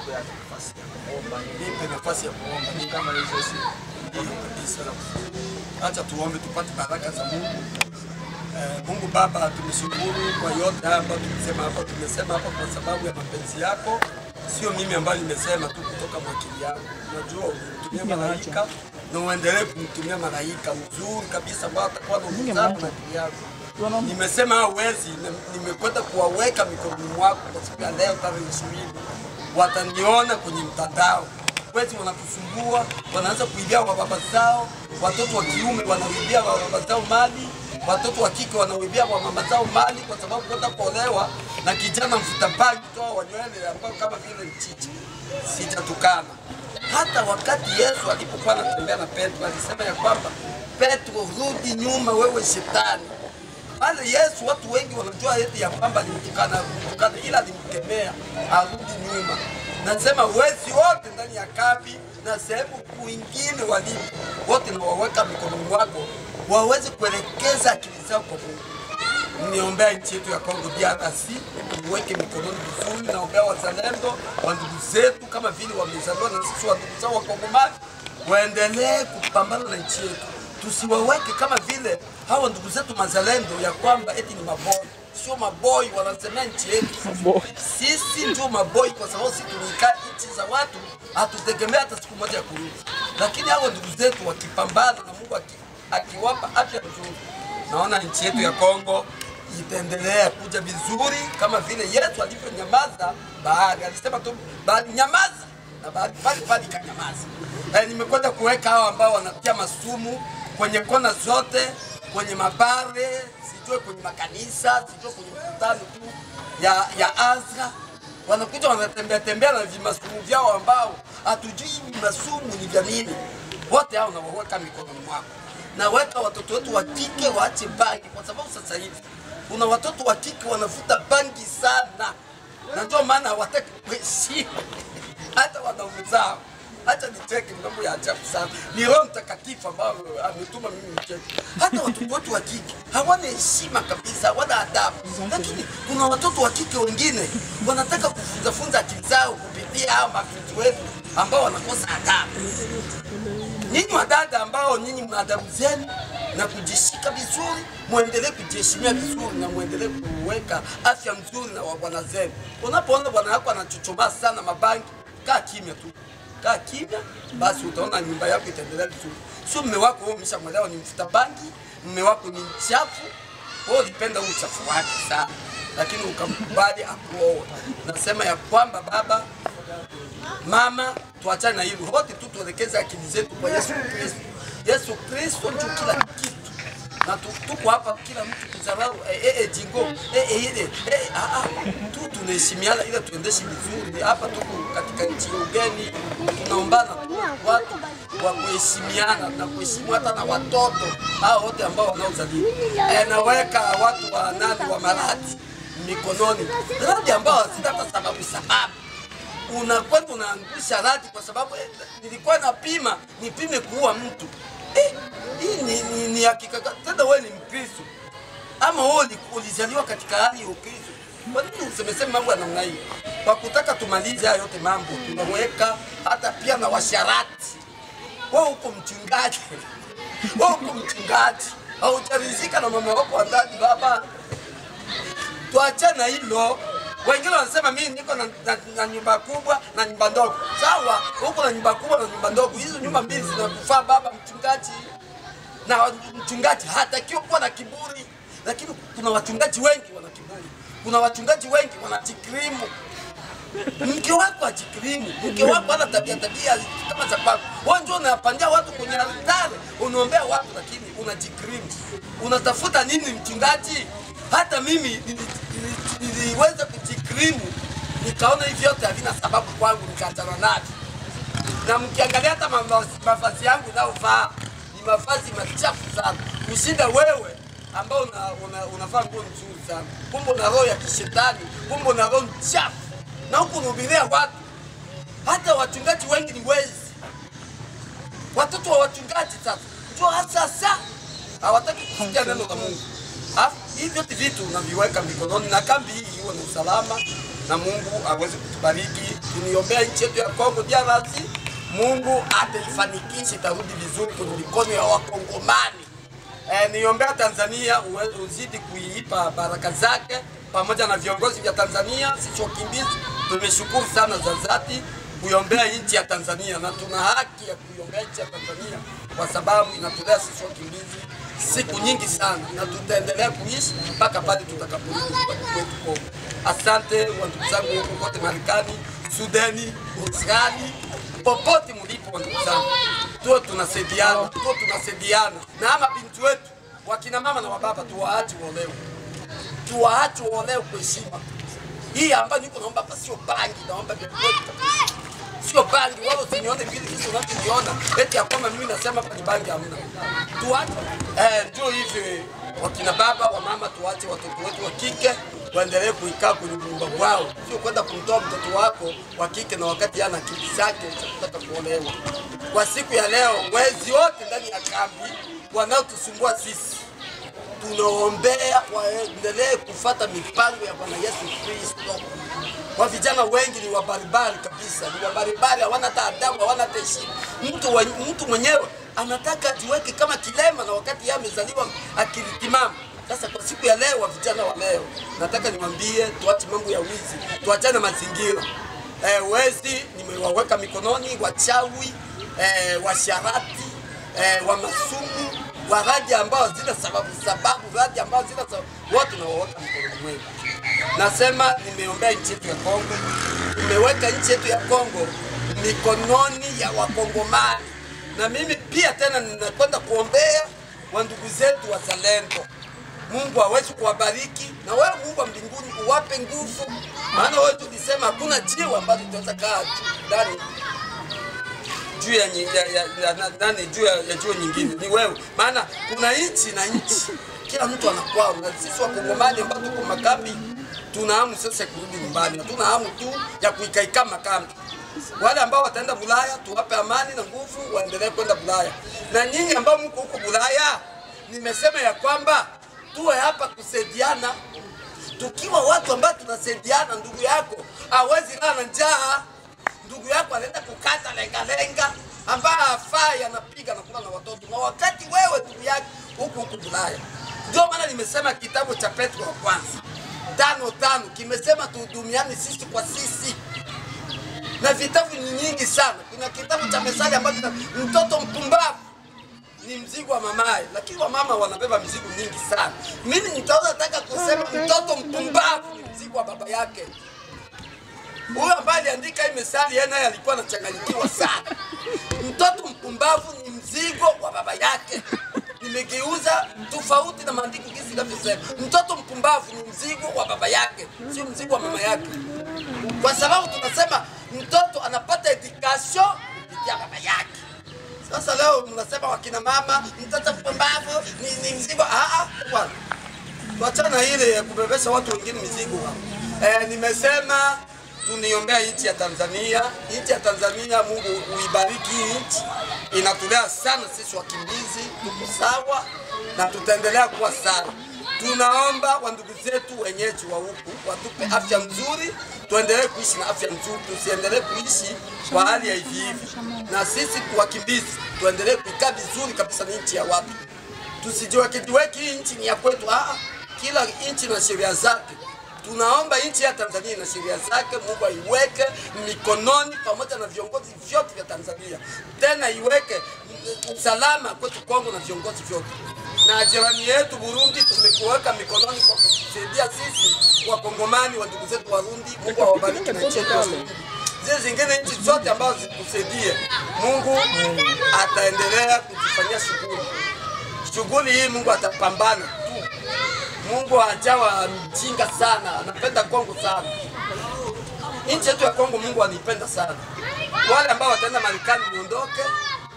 nipe nafasi ya kuomba. Nipe nafasi ya kuomba. Ni kama hizo si kabisa. Acha tuombe tupate baraka za Mungu. Mungu Baba, tumeshukuru kwa yote ambayo tumesema hapa kwa sababu ya mapenzi yako. Sio mimi ambaye nimesema tu kutoka mwakili yangu. Unajua unitumia malaika na uendelee kumtumia malaika mzuri kabisa ambao atakuwa na uzamu na akili yako. Nimesema hawezi, nimekwenda kuwaweka mikononi mwako kwa siku ya leo tarehe 20. Wataniona kwenye mtandao. Wezi wanatusumbua, wanaanza kuibia wa baba zao, watoto wa kiume wanaibia wa baba zao mali, watoto wa kike wanaibia wa mama zao mali kwa sababu kwenda kuolewa na kijana mfuta bangi toa wanywele ambao kama vile mchicha. Sijatukana. Hata wakati Yesu alipokuwa anatembea na Petro alisema ya kwamba Petro, rudi nyuma wewe shetani. Pale Yesu watu wengi wanajua eti ya kwamba alimtukana ila alimkemea arudi nyuma. Nasema wezi wote ndani ya kambi na sehemu kwingine walipo wote na waweka mikononi mwako waweze kuelekeza akili zao kwa Mungu. Niombea nchi yetu ya Kongo DRC, niweke mikononi vizuri. Naombea wazalendo wa ndugu zetu kama vile wamezaliwa na sisi wa ndugu zao wa Kongomani waendelee kupambana na nchi yetu. Tusiwaweke kama vile hawa ndugu zetu mazalendo ya kwamba eti ni maboi. Sio maboi, wanasemea nchi yetu. Sisi ndio maboi kwa sababu sisi tulikaa nchi za watu, hatutegemea hata siku moja kurudi. Lakini hawa ndugu zetu wakipambana na Mungu akiwapa afya nzuri, naona nchi yetu ya Kongo itaendelea kuja vizuri kama vile Yesu alivyonyamaza bahari. Alisema tu bahari nyamaza na bahari kanyamaza. Nimekwenda kuweka hao ambao wanatia masumu kwenye kona zote, kwenye mabare, sijue kwenye makanisa, sijue kwenye mkutano tu ya Azra. Wanakuja wanatembea na vimasumu vyao ambao hatujui masumu ni vya nini. Wote hao nawaweka mikononi mwako. Na weka watoto wetu wa kike waache bangi kwa sababu sasa hivi kuna watoto wa kike wanavuta bangi sana. Na ndio maana hawataki kuheshimu hata wanaume zao. Acha nicheke, mambo ya ajabu sana. Ni Roho Mtakatifu ambao ametuma mimi nicheke. Hata watoto wetu wa kike hawana heshima kabisa, hawana adabu. Lakini kuna watoto wa kike wengine wanataka kufunza akili zao kupitia hao mabinti wetu ambao wanakosa adabu. Ninyi wadada ambao nyinyi mna adabu zenu na kujishika vizuri, muendelee kujiheshimia vizuri na muendelee kuweka afya nzuri na bwana zenu. Unapoona bwana yako anachochoma sana mabangi, kaa kimya tu. Kaa kimya, basi utaona nyumba yako itaendelea vizuri. Sio mume wako wewe umeshamwelewa ni mfuta bangi, mume wako ni mchafu, wewe unapenda uchafu wake sana, lakini ukamkubali akuoe. Nasema ya kwamba baba, mama, tuachane na hilo. Wote tu tuelekeze akili zetu kwa Yesu Kristo. Yesu Kristo ndio kila kitu. Na tuko hapa kila mtu kizarau jingo ile tu tunaheshimiana ili tuendeshe vizuri. Hapa tuko katika nchi ya ugeni, tunaombana watu wa kuheshimiana na kuheshimu hata na watoto hao wote ambao wanaozaliwa. Naweka watu wa nani wa maradhi mikononi. Maradhi ambao hazina sababu. Unakwenda unaangusha radi kwa sababu nilikuwa nipime kuua mtu. Hii ni hakika. Tena wewe ni Mkristo ama wewe ulizaliwa katika hali ya Ukristo? Kwa nini usemeseme mambo ya namna hii? Kwa kutaka tumalize hayo yote mambo, tunaweka hata pia na washarati. Wewe uko mchungaji. Wewe uko mchungaji. Haujarizika na mama wako ndani baba. Tuachane na hilo. Wengine wanasema mimi niko na nyumba kubwa na nyumba ndogo. Sawa, huko na nyumba kubwa na nyumba ndogo. Hizo nyumba mbili zinakufaa baba mchungaji. Na mchungaji hatakiwi kuwa na kiburi. Lakini kuna wachungaji wengi wana kiburi. Kuna wachungaji wengi wanajikirimu. Mke wako ajikirimu. Mke wako ana tabia kama za kwako. Wewe ndio unapandia watu kwenye altare, unaombea watu lakini unajikirimu. Unatafuta nini mchungaji? Hata mimi niliweza kujikirimu, nikaona hivi yote havina sababu kwangu, nikaachana navyo. Na mkiangalia hata mavazi yangu ninayovaa ni mavazi machafu sana. Ushinda wewe ambao unavaa nguo nzuri sana. Kumbe una roho ya kishetani, kumbe una roho chafu. Na huko unahubiria watu. Hata wachungaji wengi ni wezi. Watoto wa wachungaji sasa ndio sasa hawataki kusikia neno la Mungu. Hivi vitu unaviweka mikononi na kambi hii iwe na usalama na Mungu aweze kutubariki. Tuniombea nchi yetu ya Kongo DRC, Mungu ataifanikisha, itarudi vizuri kwenye mikono ya Wakongomani. Niombea Tanzania uzidi kuipa baraka zake pamoja na viongozi vya Tanzania. Sisi wakimbizi tumeshukuru sana za dhati kuiombea nchi ya Tanzania, na tuna haki ya kuiombea nchi ya Tanzania kwa sababu inatulea sisi wakimbizi siku nyingi sana, na tutaendelea kuishi mpaka pale tutakaporudi kwetu Kongo. Asante wandugu zangu huko kote Marekani, Sudani, Australia, popote mlipo wandugu zangu. Tuwe tunasaidiana. Na ama binti wetu, wakina mama na wababa, tuwaache waolewe. Tuwaache waolewe kwa heshima. Hii ambayo niko naomba hapa sio bangi, naomba sio bangi. Wao usinione vile kitu unachokiona eti akoma mimi nasema hapa ni bangi, hamna. Tuache ndio hivi wakina baba wa mama, tuache watoto wetu wa kike waendelee kuikaa kwenye nyumba kwao, sio kwenda kumtoa mtoto wako wa kike na wakati ana akili zake kutaka kuolewa. Kwa siku ya leo, wezi wote ndani ya kambi wanaotusumbua sisi, tunaombea waendelee kufuata mipango ya Bwana Yesu Kristo. Wa vijana wengi ni wabaribari kabisa, ni wabaribari, hawana adabu, hawana heshima. Mtu mwenyewe anataka jiweke kama kilema na wakati yeye amezaliwa akili timamu. Sasa kwa siku ya leo, wa vijana wa leo, nataka niwaambie tuache mambo ya wizi, tuachane mazingira. Wezi nimewaweka mikononi, wachawi, washarati, wa masumu, waraji ambao zina sababu, waraji ambao zina sababu, wote nawaweka mikononi mwetu. Nasema nimeombea nchi yetu ya Kongo, nimeweka nchi yetu ya Kongo mikononi ya Wakongomani, na mimi pia tena ninakwenda kuombea wandugu zetu wazalendo. Mungu aweze kuwabariki, na wewe Mungu wa mbinguni uwape nguvu, maana wewe tulisema hakuna jiwe ambalo litaweza kaa ndani juu ya jiwe nyingine, ni wewe. Maana kuna nchi na nchi, kila mtu anakwao, na sisi Wakongomani ambao tuko makambi tuna hamu sasa kurudi nyumbani, tuna hamu tu ya kuikaika makambi. Wale ambao wataenda Bulaya tuwape amani na nguvu waendelee kwenda Bulaya, na nyinyi ambao mko huko Bulaya, nimesema ya kwamba tuwe hapa kusaidiana. Tukiwa watu ambao tunasaidiana, ndugu yako hawezi lala njaa, ndugu yako anaenda kukata lenga ambaye hafai, anapiga na kula na watoto, na wakati wewe ndugu yako huko Bulaya. Ndio maana nimesema kitabu cha Petro wa kwanza 5:5 kimesema tuhudumiane sisi kwa sisi, na vitabu ni nyingi sana. Kuna kitabu cha Methali ambacho mtoto mpumbavu ni mzigo wa mamaye, lakini wa mama wanabeba mzigo nyingi sana. Mimi nataka kusema mtoto mpumbavu ni mzigo wa baba yake. Huyo ambaye aliandika hii Methali yeye naye alikuwa anachanganyikiwa sana. Mtoto mpumbavu ni mzigo wa baba yake. Nimegeuza tofauti na maandiko jinsi yanavyosema. Mtoto mpumbavu ni mzigo wa baba yake, sio mzigo wa mama yake. Kwa sababu tunasema mtoto anapata education kupitia baba yake. Sasa leo mnasema wakina mama mtoto mpumbavu ni mzigo. Bwana, tuachana ile ya kubebesha watu wengine mizigo. Nimesema tuniombea nchi ya Tanzania. Nchi ya Tanzania, Mungu uibariki nchi. Inatulea sana sisi wakimbizi, tuko sawa na tutaendelea kuwa sawa. Tunaomba wandugu zetu wenyeji wa huku watupe afya nzuri, tuendelee kuishi na afya nzuri, tusiendelee kuishi kwa hali ya hivi. Na sisi wakimbizi tuendelee kuikaa vizuri kabisa na nchi ya watu. Tusijiweke nchi ni ya kwetu. Kila nchi na sheria zake. Tunaomba nchi ya Tanzania na sheria zake Mungu aiweke mikononi pamoja na viongozi vyote vya Tanzania. Tena iweke usalama kwetu Kongo na viongozi vyote. Na jirani yetu Burundi tumekuweka mikononi kwa kusaidia sisi Wakongomani, wa ndugu zetu Warundi. Mungu awabariki na nchi yetu. Zile zingine nchi zote ambazo zikusaidie, Mungu ataendelea kutufanyia shughuli hii. Mungu atapambana tu. Mungu hajawa mjinga sana, anapenda Kongo sana. Nchi yetu ya Kongo Mungu anipenda sana. Wale ambao wataenda Marekani muondoke,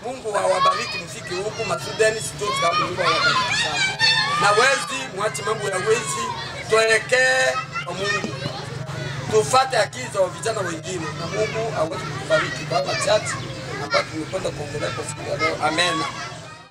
Mungu awabariki mfiki huku Masudani sitoki kama Mungu awabariki sana. Na wezi, mwache mambo ya wezi, tuelekee kwa Mungu. Tufuate akili za vijana wengine na Mungu aweze kutubariki. Baba chachi ambapo tumekwenda kuongelea kwa siku ya leo. Amen.